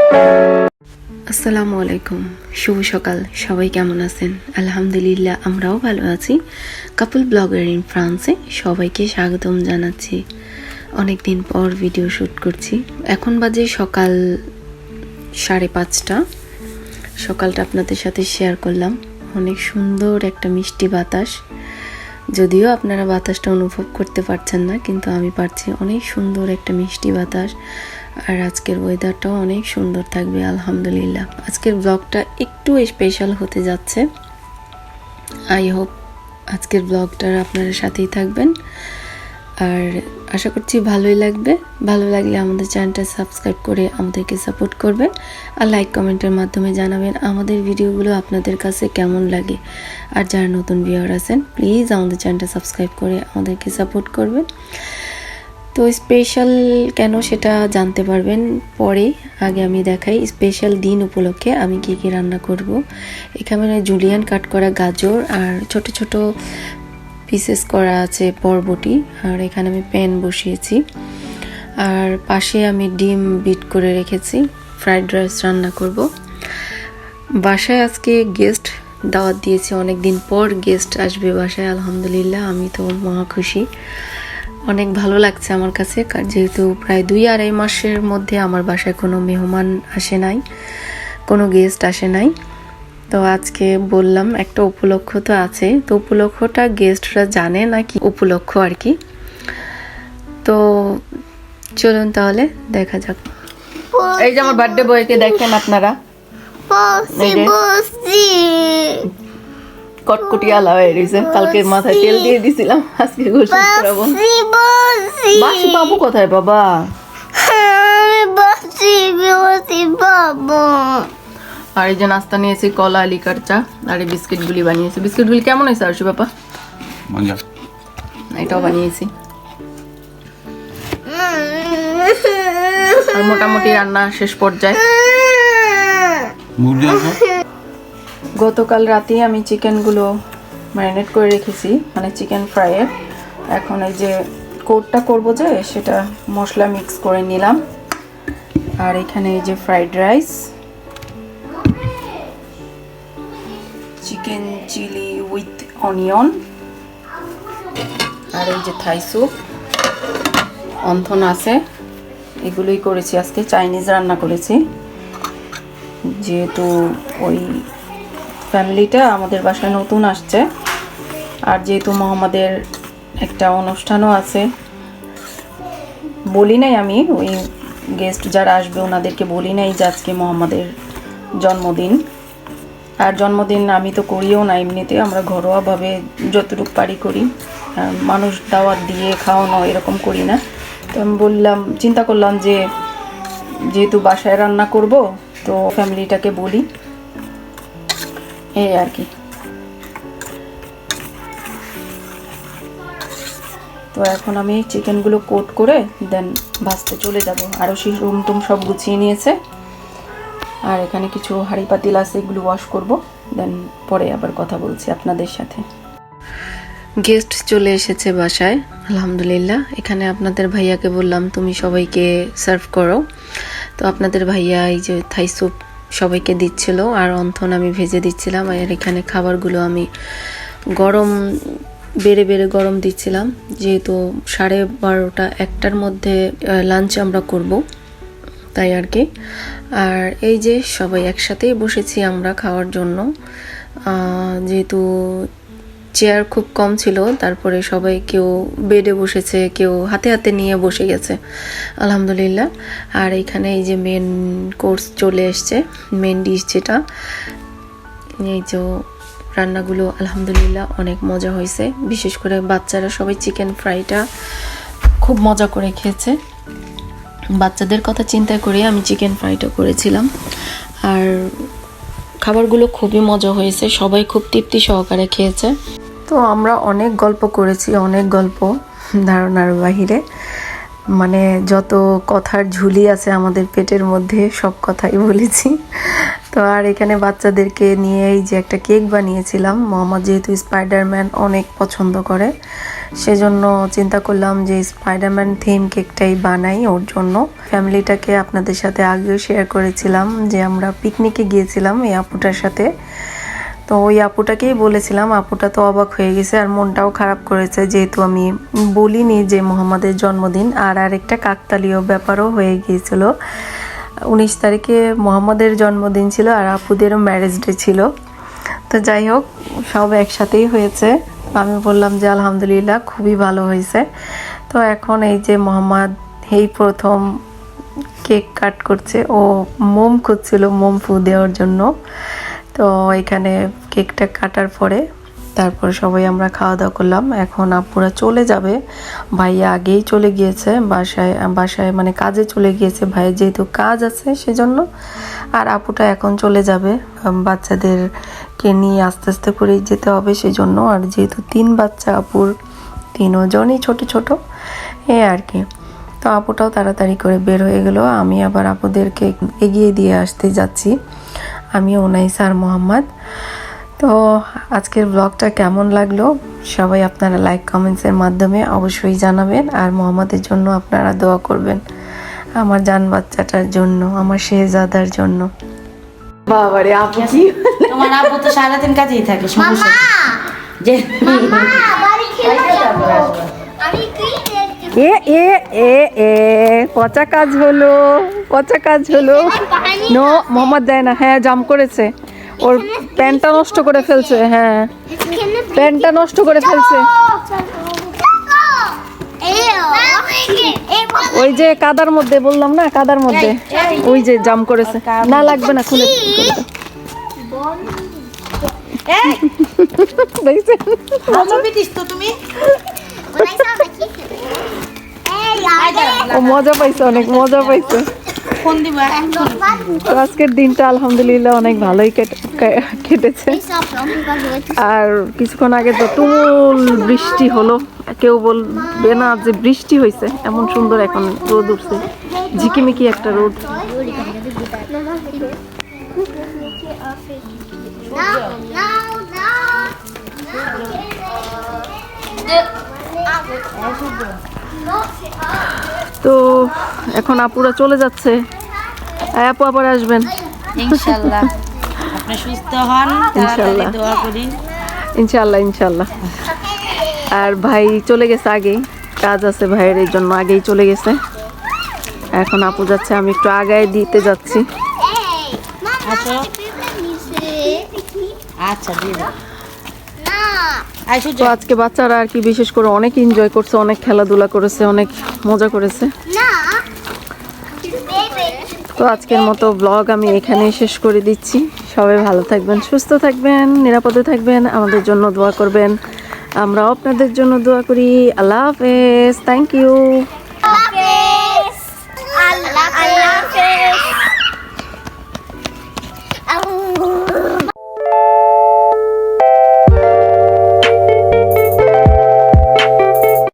আসসালামু আলাইকুম, শুভ সকাল। সবাই কেমন আছেন? আলহামদুলিল্লাহ, আমরাও ভালো আছি। কাপল ব্লগার ইন ফ্রান্সে সবাইকে স্বাগতম জানাচ্ছি। অনেক দিন পর ভিডিও শ্যুট করছি। এখন বাজে সকাল 5:30। সকালটা আপনাদের সাথে শেয়ার করলাম। অনেক সুন্দর একটা মিষ্টি বাতাস, যদিও আপনারা বাতাসটা অনুভব করতে পারছেন না, কিন্তু আমি পারছি। অনেক সুন্দর একটা মিষ্টি বাতাস, আর আজকের ওয়েদারটাও অনেক সুন্দর থাকবে আলহামদুলিল্লাহ। আজকের ব্লগটা একটু স্পেশাল হতে যাচ্ছে। আই হোপ আজকের ব্লগটার আপনারা সাথেই থাকবেন, আর আশা করছি ভালোই লাগবে। ভালো লাগলে আমাদের চ্যানেলটা সাবস্ক্রাইব করে আমাদেরকে সাপোর্ট করবেন, আর লাইক কমেন্টের মাধ্যমে জানাবেন আমাদের ভিডিওগুলো আপনাদের কাছে কেমন লাগে। আর যারা নতুন ভিউয়ার আছেন, প্লিজ আমাদের চ্যানেলটা সাবস্ক্রাইব করে আমাদেরকে সাপোর্ট করবেন। তো স্পেশাল কেন সেটা জানতে পারবেন পরে। আগে আমি দেখাই স্পেশাল দিন উপলক্ষে আমি কী কী রান্না করব। এখানে জুলিয়ান কাট করা গাজর আর ছোট ছোট পিসেস করা আছে বরবটি, আর এখানে আমি প্যান বসিয়েছি। আর পাশে আমি ডিম বিট করে রেখেছি, ফ্রাইড রাইস রান্না করব। বাসায় আজকে গেস্ট দাওয়াত দিয়েছি, অনেক দিন পর গেস্ট আসবে বাসায় আলহামদুলিল্লাহ। আমি তো মহা খুশি, অনেক ভালো লাগছে আমার কাছে, যেহেতু প্রায় 2-2.5 মাসের মধ্যে আমার বাসায় কোনো মেহমান আসে নাই, কোনো গেস্ট আসে নাই। তো আজকে বললাম একটা উপলক্ষ তো আছে, তো উপলক্ষটা গেস্টরা জানে না কি উপলক্ষ আর কি। তো চলুন তাহলে দেখা যাক। এই যে আমার বার্থডে বয়কে দেখেন আপনারা, কটকটিয়ালা হয়ে রয়েছে। কালকে মাথায় তেল দিয়ে দিছিলাম, আজকে গোসল করাবো। বাসি বাবু কোথায় বাবা? আর এই যে নাস্তা নিয়েছি, কলা, লিকার চা, আর এই বিস্কিটগুলি বানিয়েছি। বিস্কিটগুলি কেমন হয়েছে আরশি বাবা? এটাও বানিয়েছি। আর মোটামুটি রান্না শেষ পর্যায়ে। গতকাল রাতে আমি চিকেনগুলো ম্যারিনেট করে রেখেছি, মানে চিকেন ফ্রাইয়ের। এখন এই যে কোটটা করবো যে, সেটা মশলা মিক্স করে নিলাম। আর এখানে এই যে fried rice, chicken chilli with onion, আর এই যে থাই স্যুপ, অন্থন আছে। এগুলোই করেছি আজকে। চাইনিজ রান্না করেছি, যেহেতু ওই ফ্যামিলিটা আমাদের বাসায় নতুন আসছে, আর যেহেতু মোহাম্মদের একটা অনুষ্ঠানও আছে। বলি নাই আমি, ওই গেস্ট যারা আসবে ওনাদেরকে বলি নাই যে আজকে মোহাম্মদের জন্মদিন। আর জন্মদিন আমি তো করিও না, এমনিতে আমরা ঘরোয়াভাবে যতটুকু পারি করি, মানুষ দাওয়াত দিয়ে খাওয়ানো এরকম করি না। তো আমি চিন্তা করলাম যে যেহেতু বাসায় রান্না করব, তো ফ্যামিলিটাকে বলি, এই আর কি। তো এখন আমি চিকেনগুলো কোট করে দেন ভাজতে চলে যাব। আরও সেই রুম টুম সব গুছিয়ে নিয়েছে, আর এখানে কিছু হাঁড়ি পাতিল আছে, এগুলো ওয়াশ করব। দেন পরে আবার কথা বলছি আপনাদের সাথে। গেস্ট চলে এসেছে বাসায় আলহামদুলিল্লাহ। এখানে আপনাদের ভাইয়াকে বললাম তুমি সবাইকে সার্ভ করো। তো আপনাদের ভাইয়া এই যে থাই স্যুপ সবাইকে দিচ্ছিল, আর অন্থন আমি ভেজে দিচ্ছিলাম। আর এখানে খাবারগুলো আমি বেড়ে গরম দিচ্ছিলাম, যেহেতু 12:30-1টার মধ্যে লাঞ্চ আমরা করব, তাই আর কি। আর এই যে সবাই একসাথেই বসেছি আমরা খাওয়ার জন্য, যেহেতু চেয়ার খুব কম ছিল, তারপরে সবাই কেউ বেডে বসেছে, কেউ হাতে হাতে নিয়ে বসে গেছে আলহামদুলিল্লাহ। আর এখানে এই যে মেন কোর্স চলে এসছে, মেন ডিশ যেটা। এই যে রান্নাগুলো আলহামদুলিল্লাহ অনেক মজা হয়েছে, বিশেষ করে বাচ্চারা সবাই চিকেন ফ্রাইটা খুব মজা করে খেয়েছে। বাচ্চাদের কথা চিন্তা করে আমি চিকেন ফ্রাইটা করেছিলাম। আর খাবারগুলো খুবই মজা হয়েছে, সবাই খুব তৃপ্তি সহকারে খেয়েছে। তো আমরা অনেক গল্প করেছি, অনেক গল্প ধারণার বাহিরে, মানে যত কথার ঝুলি আছে আমাদের পেটের মধ্যে সব কথাই বলেছি। তো আর এখানে বাচ্চাদেরকে নিয়ে এই যে একটা কেক বানিয়েছিলাম। মোহাম্মদ যেহেতু স্পাইডারম্যান অনেক পছন্দ করে, সেজন্য চিন্তা করলাম যে স্পাইডারম্যান থিম কেকটাই বানাই ওর জন্য। ফ্যামিলিটাকে আপনাদের সাথে আগেও শেয়ার করেছিলাম যে আমরা পিকনিকে গিয়েছিলাম এই আপুটার সাথে। তো ওই আপুটাকেই বলেছিলাম, আপুটা তো অবাক হয়ে গেছে আর মনটাও খারাপ করেছে, যেহেতু আমি বলিনি যে মোহাম্মদের জন্মদিন। আর আরেকটা কাকতালীয় ব্যাপারও হয়ে গিয়েছিল, 19 তারিখে মোহাম্মদের জন্মদিন ছিল আর আপুদেরও ম্যারেজ ডে ছিল। তো যাই হোক, সব একসাথেই হয়েছে। আমি বললাম যে আলহামদুলিল্লাহ, খুবই ভালো হয়েছে। তো এখন এই যে মোহাম্মদ এই প্রথম কেক কাট করছে, ও মোম খুঁজছিল মোম ফু দেওয়ার জন্য। তো এখানে কেকটা কাটার পরে তারপর সবাই আমরা খাওয়া দাওয়া করলাম। এখন আপুরা চলে যাবে, ভাইয়া আগেই চলে গিয়েছে বাসায় মানে কাজে চলে গিয়েছে, ভাইয়ের যেহেতু কাজ আছে সেজন্য। আর আপুটা এখন চলে যাবে, বাচ্চাদেরকে নিয়ে আস্তে আস্তে করেই যেতে হবে সেজন্য। আর যেহেতু 3 বাচ্চা আপুর, 3 জনই ছোট ছোট, এই আর কি। তো আপুটাও তাড়াতাড়ি করে বের হয়ে গেল। আমি আবার আপুদেরকে এগিয়ে দিয়ে আসতে যাচ্ছি, আমি ওনাইসা আর মোহাম্মদ। তো আজকের ব্লগটা কেমন লাগলো সবাই আপনারা লাইক কমেন্টসের মাধ্যমে অবশ্যই জানাবেন। আর মোহাম্মদের জন্য আপনারা দোয়া করবেন, আমার জান বাচ্চাটার জন্য, আমার শেহজাদার জন্য। বাবারে আপু কি, তোমার আপু তো সারাদিন কাজেই থাকে, সমস্যা যে এ এ এ এ পচা কাজ হলো, পচা কাজ হলো। নো, মোহাম্মদ দেয় না। হ্যাঁ, জাম করেছে, ওর প্যান্টটা নষ্ট করে ফেলছে। হ্যাঁ, প্যান্টটা নষ্ট করে ফেলছে। ওই যে কাদার মধ্যে, বললাম না কাদার মধ্যে, ওই যে জাম করেছে। না লাগবে না, খুলে তুমি ও মজা পাইছে, অনেক মজা পাইছে। ফোন দিবা। তো আজকের দিনটা আলহামদুলিল্লাহ অনেক ভালোই কেটেছে। আর কিছুক্ষণ আগে তো তুমুল বৃষ্টি হলো, কেউ বলবে না যে বৃষ্টি হয়েছে, এমন সুন্দর এখন রোদ উঠছে, ঝিকিমিকি একটা রোদ। তো এখন আপুরা চলে যাচ্ছে, আপু আবার আসবেন ইনশাআল্লাহ। আপনি সুস্থ হন, তাড়াতাড়ি দোয়া করি। ইনশাআল্লাহ ইনশাআল্লাহ। আর ভাই চলে গেছে আগেই, কাজ আছে ভাইয়ের, এই জন্য আগেই চলে গেছে। এখন আপু যাচ্ছে, আমি একটু আগায় দিতে যাচ্ছি। আচ্ছা, দিয়ে দাও। তো আজকে বাচ্চারা আর কি বিশেষ করে অনেক এনজয় করছে, অনেক খেলাধুলা করেছে, অনেক মজা করেছে। তো আজকের মতো ব্লগ আমি এখানেই শেষ করে দিচ্ছি। সবাই ভালো থাকবেন, সুস্থ থাকবেন, নিরাপদে থাকবেন, আমাদের জন্য দোয়া করবেন, আমরাও আপনাদের জন্য দোয়া করি। আল্লাহ হাফেজ, থ্যাংক ইউ।